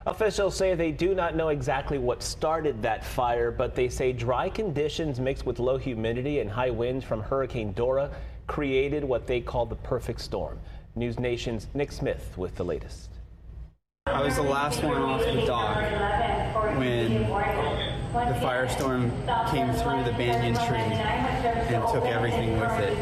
Officials say they do not know exactly what started that fire, but they say dry conditions mixed with low humidity and high winds from Hurricane Dora created what they call the perfect storm. News Nation's Nick Smith with the latest. I was the last one off the dock when the firestorm came through the banyan tree and took everything with it.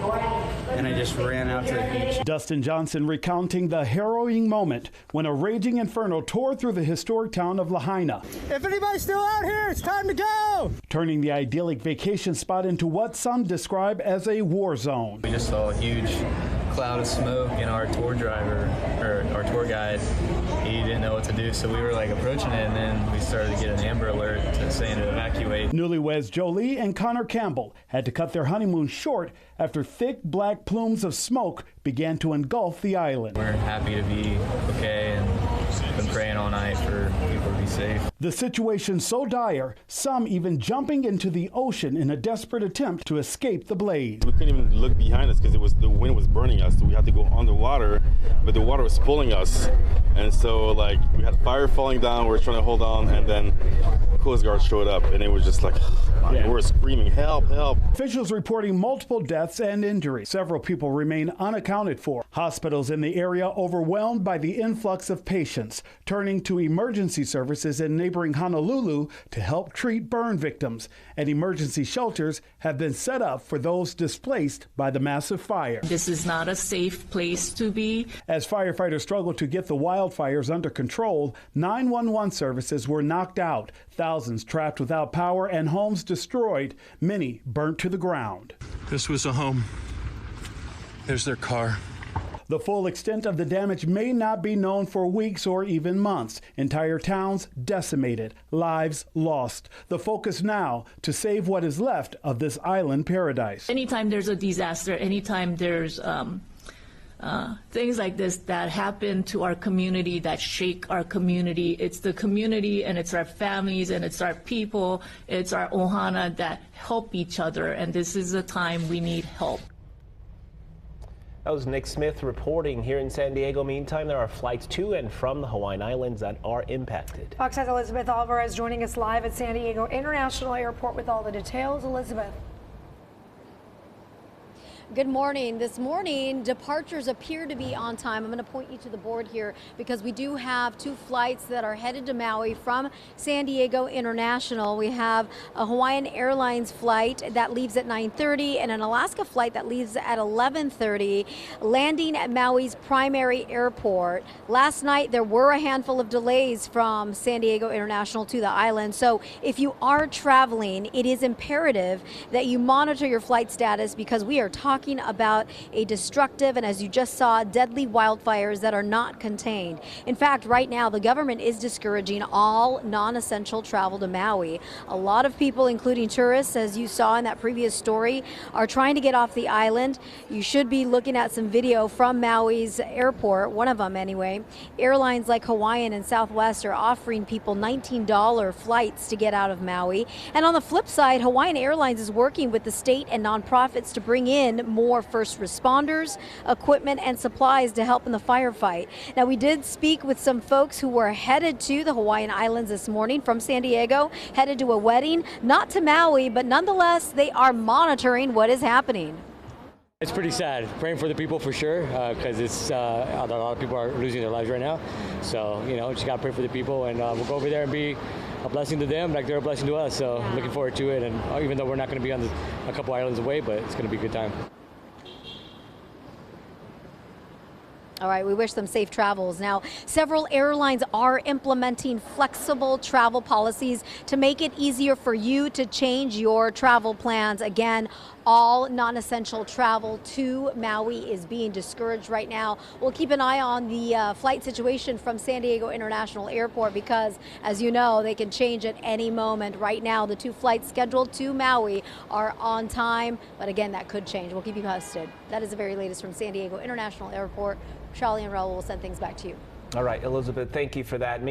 And I just ran out to the beach. Dustin Johnson recounting the harrowing moment when a raging inferno tore through the historic town of Lahaina. If anybody's still out here, it's time to go! Turning the idyllic vacation spot into what some describe as a war zone. We just saw a huge cloud of smoke, and our tour driver, or our tour guide, he didn't know what to do, so we were like approaching it, and then we started to get an Amber Alert saying to evacuate. Newlyweds Jolie and Connor Campbell had to cut their honeymoon short after thick black plumes of smoke began to engulf the island. We're happy to be okay and been praying all night for people to be safe. The situation so dire, some even jumping into the ocean in a desperate attempt to escape the blaze. We couldn't even look behind us because the wind was burning us, so we had to go underwater, but the water was pulling us. And so like we had fire falling down, we were trying to hold on, and then Coast Guard showed up, and it was just like, we were screaming, help, help. Officials reporting multiple deaths and injuries. Several people remain unaccounted for. Hospitals in the area overwhelmed by the influx of patients, turning to emergency services in neighboring Honolulu to help treat burn victims. And emergency shelters have been set up for those displaced by the massive fire. This is not a safe place to be. As firefighters struggle to get the wildfires under control, 911 services were knocked out. Thousands trapped without power and homes destroyed, many burnt to the ground. This was a home. There's their car. The full extent of the damage may not be known for weeks or even months. Entire towns decimated, lives lost. The focus now to save what is left of this island paradise. Anytime there's a disaster, anytime there's things like this that happen to our community, that shake our community, it's the community and it's our families and it's our people, it's our ohana that help each other, and this is a time we need help. That was Nick Smith reporting here in San Diego. Meantime, there are flights to and from the Hawaiian Islands that are impacted. Fox 5's Elizabeth Alvarez joining us live at San Diego International Airport with all the details. Elizabeth. Good morning. This morning, departures appear to be on time. I'm going to point you to the board here because we do have two flights that are headed to Maui from San Diego International. We have a Hawaiian Airlines flight that leaves at 9:30 and an Alaska flight that leaves at 11:30, landing at Maui's primary airport. Last night, there were a handful of delays from San Diego International to the island. So if you are traveling, it is imperative that you monitor your flight status because we are talking about a destructive and, as you just saw, deadly wildfires that are not contained. In fact, right now the government is discouraging all non-essential travel to Maui. A lot of people, including tourists, as you saw in that previous story, are trying to get off the island. You should be looking at some video from Maui's airport, one of them anyway. Airlines like Hawaiian and Southwest are offering people $19 flights to get out of Maui. And on the flip side, Hawaiian Airlines is working with the state and nonprofits to bring in more first responders, equipment, and supplies to help in the firefight. Now, we did speak with some folks who were headed to the Hawaiian Islands this morning from San Diego, headed to a wedding, not to Maui, but nonetheless, they are monitoring what is happening. It's pretty sad. Praying for the people for sure, because it's a lot of people are losing their lives right now. So, just got to pray for the people, and we'll go over there and be a blessing to them like they're a blessing to us. So looking forward to it, and even though we're not going to be on a couple islands away, but it's going to be a good time. All right, we wish them safe travels. Now, several airlines are implementing flexible travel policies to make it easier for you to change your travel plans. Again, all non-essential travel to Maui is being discouraged right now. We'll keep an eye on the flight situation from San Diego International Airport because, as you know, they can change at any moment. Right now, the two flights scheduled to Maui are on time, but again, that could change. We'll keep you posted. That is the very latest from San Diego International Airport. Charlie and Raul will send things back to you. All right, Elizabeth, thank you for that.